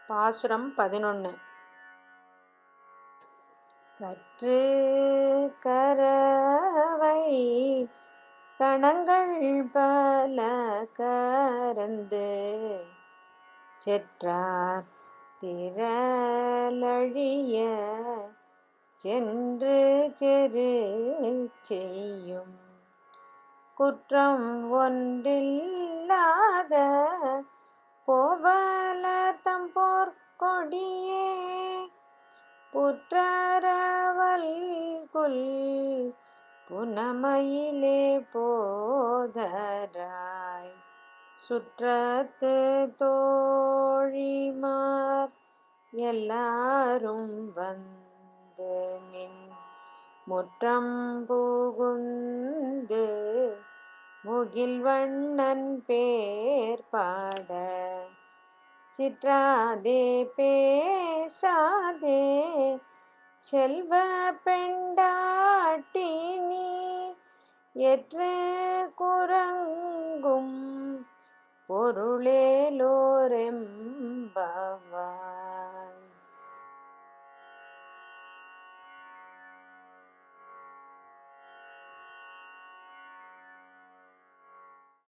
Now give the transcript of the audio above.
பாசுரம் 11. கற்று கரவை கணங்கள் பல கரந்து செற்றார் திரளழிய சென்று செரு செய்யும் குற்றம் ஒன்றில்லாத கோவல தம்போர் கொடியே புற்றரவல் குல் புனமயிலே போதராய் சுற்றத்து தோழிமார் எல்லாரும் வந்து நின் முற்றம் புகுந்து முகில்வண்ணன் பேர் பாட சிற்றாதே பேசாதே செல்வ பெண்டாட்டி நீ எற்று